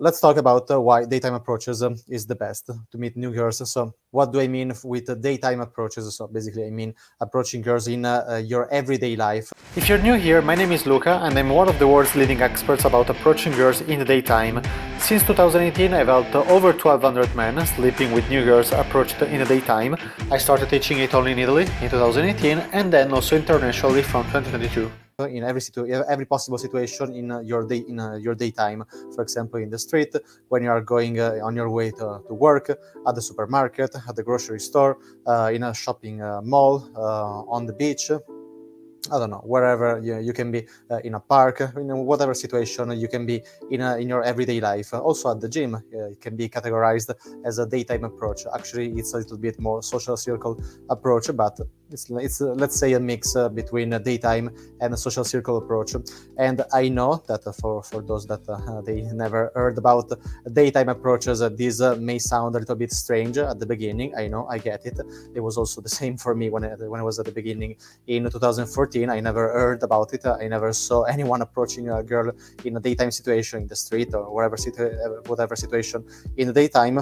Let's talk about why daytime approaches is the best to meet new girls. So, what do I mean with daytime approaches? So, basically, I mean approaching girls in your everyday life. If you're new here, my name is Luca, and I'm one of the world's leading experts about approaching girls in the daytime. Since 2018, I've helped over 1,200 men sleeping with new girls approached in the daytime. I started teaching it only in Italy in 2018, and then also internationally from 2022 in every possible situation in your daytime. For example, in the street, when you are going on your way to work, at the supermarket, at the grocery store, in a shopping mall, on the beach. I don't know, wherever you can be, in a park, in whatever situation you can be in your everyday life. Also at the gym, it can be categorized as a daytime approach. Actually, it's a little bit more social circle approach, but it's let's say a mix between a daytime and a social circle approach. And I know that for those that they never heard about daytime approaches, this may sound a little bit strange at the beginning. I know, I get it. It was also the same for me when I was at the beginning in 2014. I never heard about it. I never saw anyone approaching a girl in a daytime situation in the street or whatever situation in the daytime.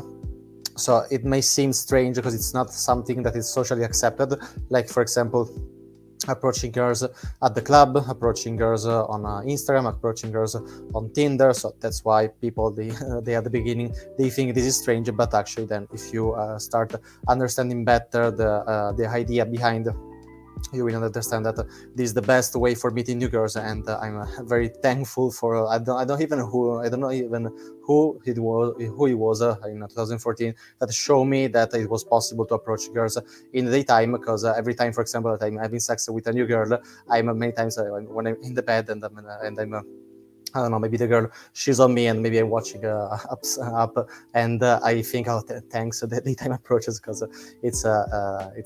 So it may seem strange because it's not something that is socially accepted. Like, for example, approaching girls at the club, approaching girls on Instagram, approaching girls on Tinder. So that's why people they at the beginning they think this is strange, but actually then if you start understanding better the idea behind, you will understand that this is the best way for meeting new girls. And I'm very thankful for I don't know even who he was in 2014 that showed me that it was possible to approach girls in the daytime. Because every time, for example, that I'm having sex with a new girl, I'm many times when I'm in the bed and I'm I don't know, maybe the girl, she's on me and maybe I'm watching up and I think, oh, thanks the daytime approaches, because it's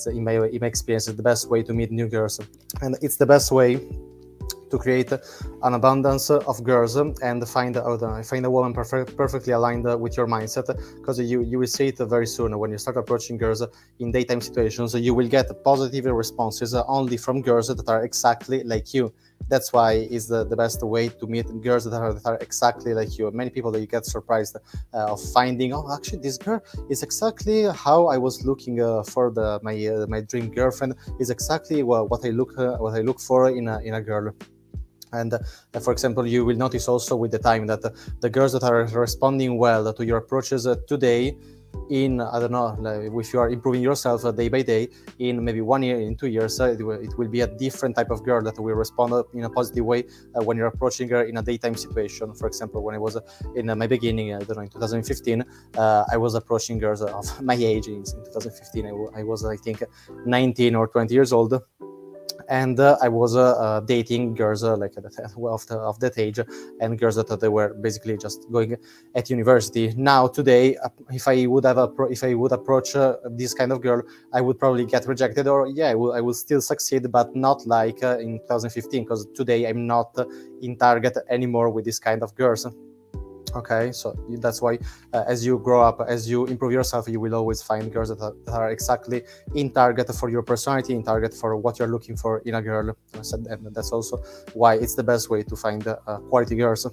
in my experience, it's the best way to meet new girls, and it's the best way to create an abundance of girls and find a woman perfectly aligned with your mindset. Because you will see it very soon when you start approaching girls in daytime situations. You will get positive responses only from girls that are exactly like you. That's why it's the best way to meet girls that are exactly like you. Many people that you get surprised of finding, oh, actually this girl is exactly how I was looking for my dream girlfriend, is exactly what I look for in a girl. And for example, you will notice also with the time that the girls that are responding well to your approaches today, in I don't know, like if you are improving yourself day by day, in maybe 1 year, in 2 years, it will be a different type of girl that will respond in a positive way when you're approaching her in a daytime situation. For example, when I was in my beginning, I don't know, in 2015, I was approaching girls of my age. In 2015, I was, I think, 19 or 20 years old, and I was dating girls like of that age, and girls that they were basically just going at university. Now today, if I would approach this kind of girl, I would probably get rejected, or I will still succeed, but not like in 2015, because today I'm not in target anymore with this kind of girls. Okay, so that's why as you grow up, as you improve yourself, you will always find girls that are exactly in target for your personality, in target for what you're looking for in a girl. And that's also why it's the best way to find quality girls.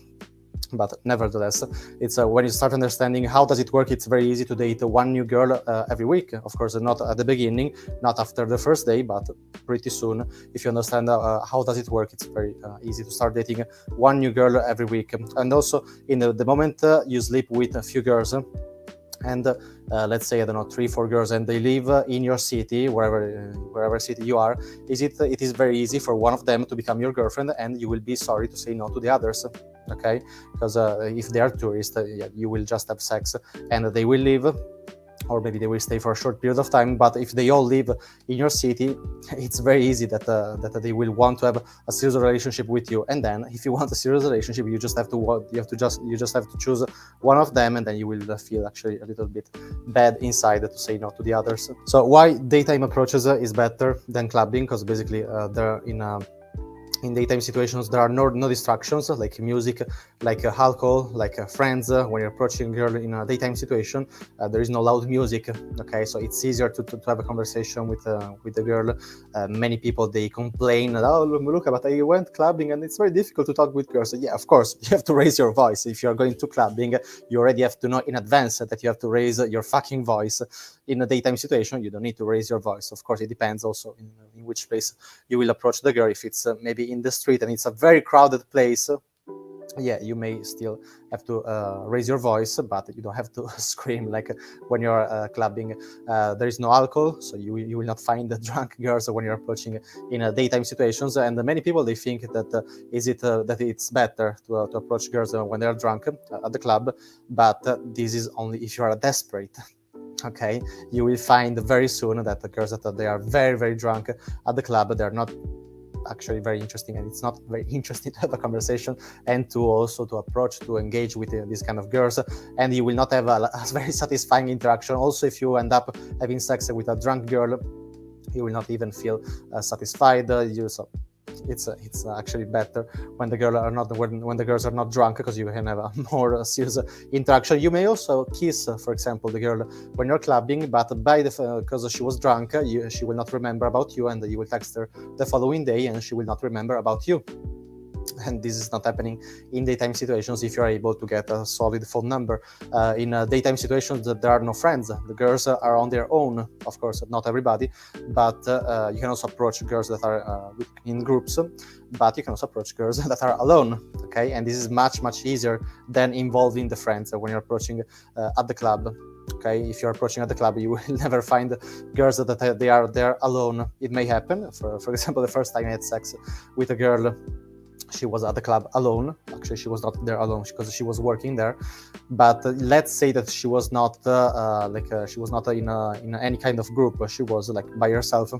But nevertheless, it's when you start understanding how does it work, it's very easy to date one new girl every week. Of course, not at the beginning, not after the first day, but pretty soon. If you understand how does it work, it's very easy to start dating one new girl every week. And also, in the moment you sleep with a few girls, and let's say, I don't know, 3-4 girls, and they live in your city, wherever city you are, it is very easy for one of them to become your girlfriend, and you will be sorry to say no to the others. Okay, because if they are tourists, you will just have sex and they will leave, or maybe they will stay for a short period of time. But if they all live in your city, it's very easy that they will want to have a serious relationship with you. And then, if you want a serious relationship, you just have to choose one of them, and then you will feel actually a little bit bad inside to say no to the others. So why daytime approaches is better than clubbing? Because basically they're in a In daytime situations, there are no distractions like music, like alcohol, like friends. When you're approaching a girl in a daytime situation, there is no loud music. Okay, so it's easier to have a conversation with the girl. Many people, they complain, oh look, but I went clubbing and it's very difficult to talk with girls. Yeah, of course, you have to raise your voice. If you're going to clubbing, you already have to know in advance that you have to raise your fucking voice. In a daytime situation, you don't need to raise your voice. Of course, it depends also in which place you will approach the girl. If it's maybe in the street and it's a very crowded place, yeah, you may still have to raise your voice, but you don't have to scream like when you're clubbing. There is no alcohol, so you will not find the drunk girls when you're approaching in daytime situations. And many people, they think that that it's better to approach girls when they're drunk at the club, but this is only if you are desperate. Okay, you will find very soon that the girls that they are very drunk at the club, they're not actually very interesting, and it's not very interesting to have a conversation and to also to approach, to engage with these kind of girls, and you will not have a very satisfying interaction. Also, if you end up having sex with a drunk girl, you will not even feel satisfied. It's actually better when the girls are not drunk, because you can have a more serious interaction. You may also kiss, for example, the girl when you're clubbing, but because she was drunk, she will not remember about you, and you will text her the following day, and she will not remember about you. And this is not happening in daytime situations if you're able to get a solid phone number. In daytime situations, there are no friends. The girls are on their own, of course, not everybody, but you can also approach girls that are in groups, but you can also approach girls that are alone, okay? And this is much easier than involving the friends when you're approaching at the club. Okay, if you're approaching at the club, you will never find girls that they are there alone. It may happen. For example, the first time I had sex with a girl, she was at the club alone. Actually, she was not there alone because she was working there. But let's say that she was not she was not in any kind of group. She was like by herself.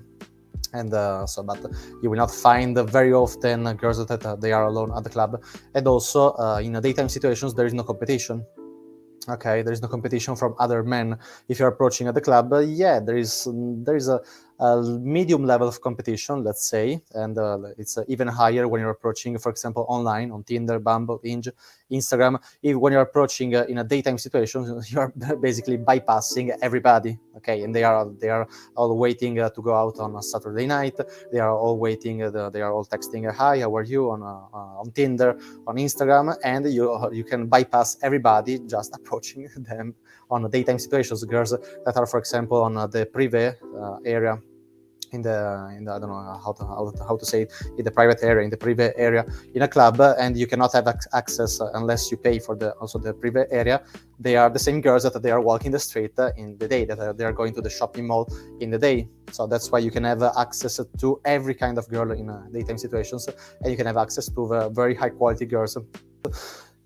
And but you will not find very often girls that they are alone at the club. And also in daytime situations, there is no competition. Okay, there is no competition from other men. If you're approaching at the club, yeah, there is a medium level of competition, let's say, and it's even higher when you're approaching, for example, online on Tinder, Bumble, Hinge, Instagram. When you're approaching in a daytime situation, you're basically bypassing everybody. Okay, and they are all waiting to go out on a Saturday night. They are all waiting. They are all texting, "Hi, how are you?" on Tinder, on Instagram, and you can bypass everybody just approaching them on daytime situations. Girls that are, for example, on the privé area, in the I don't know how to say it, in the private area, in the privé area in a club, and you cannot have access unless you pay for the privé area. They are the same girls that they are walking the street in the day, that they are going to the shopping mall in the day. So that's why you can have access to every kind of girl in daytime situations, and you can have access to very high quality girls.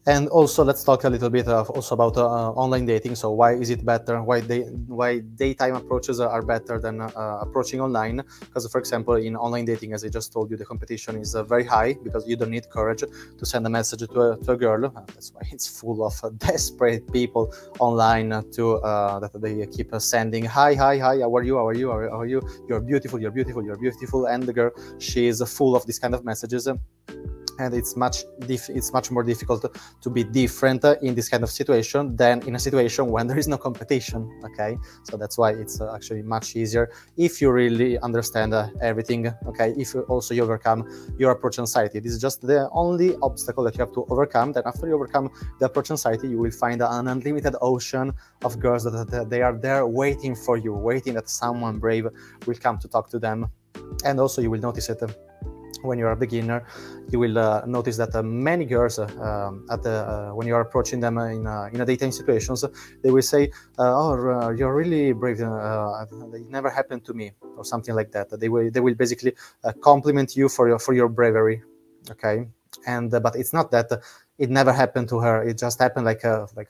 And also, let's talk a little bit also about online dating. So why is it better? Why daytime approaches are better than approaching online? Because, for example, in online dating, as I just told you, the competition is very high because you don't need courage to send a message to a girl. That's why it's full of desperate people online that they keep sending, hi, how are you? You're beautiful. And the girl, she is full of these kind of messages. And it's much more difficult to be different in this kind of situation than in a situation when there is no competition. Okay, so that's why it's actually much easier if you really understand everything. Okay, if you overcome your approach anxiety. This is just the only obstacle that you have to overcome. Then after you overcome the approach anxiety, you will find an unlimited ocean of girls that they are there waiting for you, waiting that someone brave will come to talk to them. And also you will notice it when you're a beginner, you will notice that many girls, when you are approaching them in a daytime situations, they will say, "Oh, you're really brave. It never happened to me," or something like that. They will basically compliment you for your bravery. Okay, and but it's not that it never happened to her. It just happened like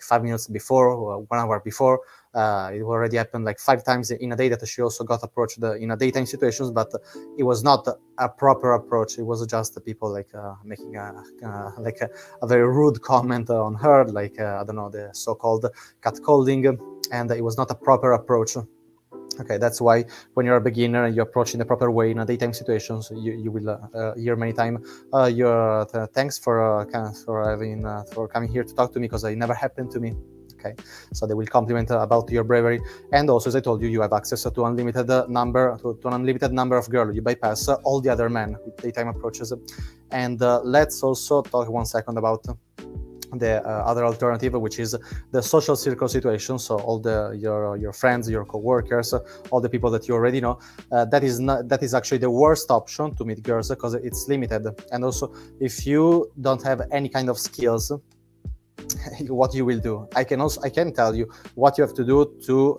5 minutes before, or 1 hour before. It already happened like 5 times in a day that she also got approached in a daytime situations, but it was not a proper approach. It was just the people making a very rude comment on her, I don't know, the so-called catcalling, and it was not a proper approach. Okay, that's why when you're a beginner and you approach in the proper way in a daytime situations, you will hear many times, thanks for for coming here to talk to me, because it never happened to me. Okay, so they will compliment about your bravery. And also, as I told you, you have access to unlimited number to an unlimited number of girls. You bypass all the other men with daytime approaches. And let's also talk 1 second about the other alternative, which is the social circle situation. So all your friends, your co-workers, all the people that you already know. That is actually the worst option to meet girls, because it's limited. And also, if you don't have any kind of skills, what you will do. I can tell you what you have to do to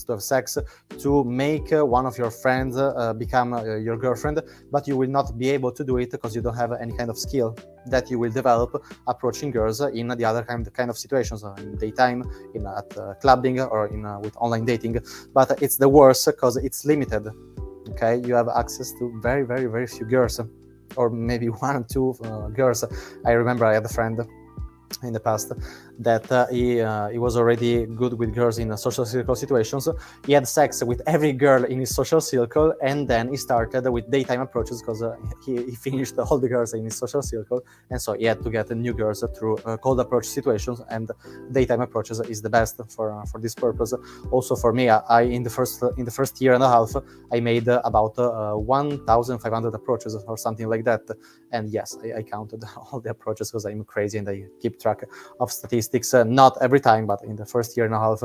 have sex, to make one of your friends become your girlfriend, but you will not be able to do it because you don't have any kind of skill that you will develop approaching girls in the other kind of situations, in daytime, at clubbing, or with online dating. But it's the worst because it's limited. Okay, you have access to very, very, very few girls, or maybe 1 or 2 girls. I remember I had a friend in the past that he was already good with girls in social circle situations. He had sex with every girl in his social circle, and then he started with daytime approaches because he finished all the girls in his social circle, and so he had to get new girls through cold approach situations, and daytime approaches is the best for this purpose. Also for me, I in the first year and a half, I made about 1,500 approaches or something like that. And yes, I counted all the approaches because I'm crazy and I keep track of statistics. Not every time, but in the first year and a half,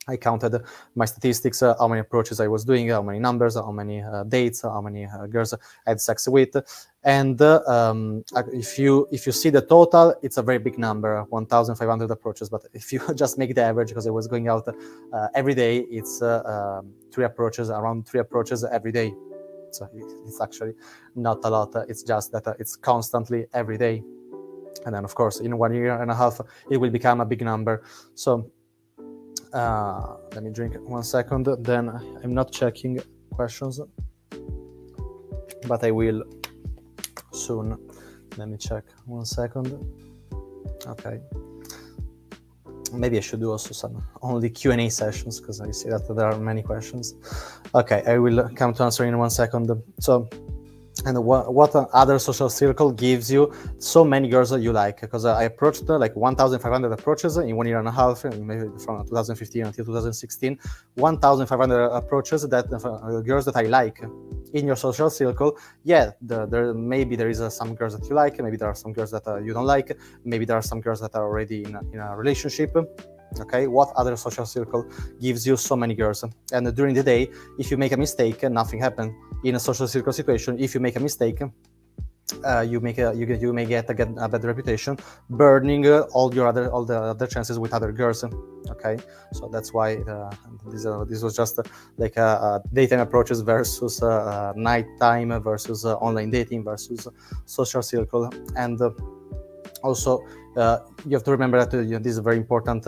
I counted my statistics, how many approaches I was doing, how many numbers, how many dates, how many girls I had sex with. And if you see the total, it's a very big number, 1,500 approaches. But if you just make the average, because I was going out every day, it's around 3 approaches every day. So it's actually not a lot. It's just that it's constantly every day. And then, of course, in 1 year and a half, it will become a big number. So let me drink 1 second. Then I'm not checking questions, but I will soon. Let me check 1 second. Okay. Maybe I should do also some only Q&A sessions, because I see that there are many questions. Okay, I will come to answer in 1 second. So, and what other social circle gives you so many girls that you like? Because I approached like 1,500 approaches in 1 year and a half, maybe from 2015 until 2016. 1,500 approaches that girls that I like in your social circle. Yeah, maybe there is some girls that you like, maybe there are some girls that you don't like, maybe there are some girls that are already in a relationship. Okay, what other social circle gives you so many girls? And during the day, if you make a mistake, nothing happens. In a social circle situation, if you make a mistake, you may get a bad reputation, burning all the other chances with other girls. Okay, so that's why this was just like daytime approaches versus nighttime versus online dating versus social circle. And also, you have to remember that this is a very important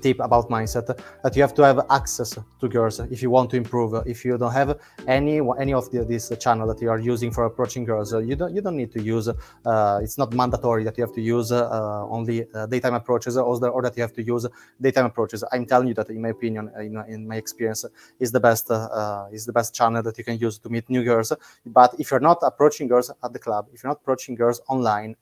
tip about mindset, that you have to have access to girls if you want to improve. If you don't have any of this channel that you are using for approaching girls, you don't need to use. It's not mandatory that you have to use only daytime approaches, or that you have to use daytime approaches. I'm telling you that, in my opinion, in my experience, is the best channel that you can use to meet new girls. But if you're not approaching girls at the club, if you're not approaching girls online,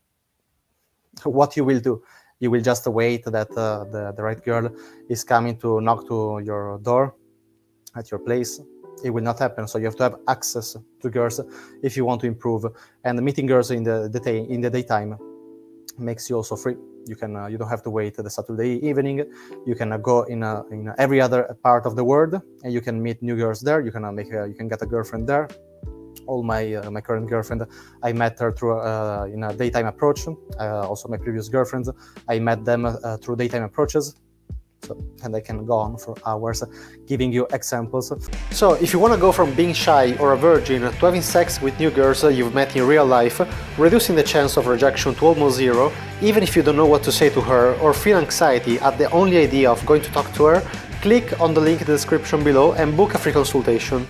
what you will do? You will just wait that the right girl is coming to knock to your door at your place. It will not happen. So you have to have access to girls if you want to improve. And meeting girls in the daytime makes you also free. You don't have to wait the Saturday evening. You can go in every other part of the world, and you can meet new girls there. You can get a girlfriend there. All my current girlfriend, I met her through in a daytime approach. Also my previous girlfriends, I met them through daytime approaches. So, and I can go on for hours giving you examples. So if you want to go from being shy or a virgin to having sex with new girls you've met in real life, reducing the chance of rejection to almost zero, even if you don't know what to say to her or feel anxiety at the only idea of going to talk to her, click on the link in the description below and book a free consultation.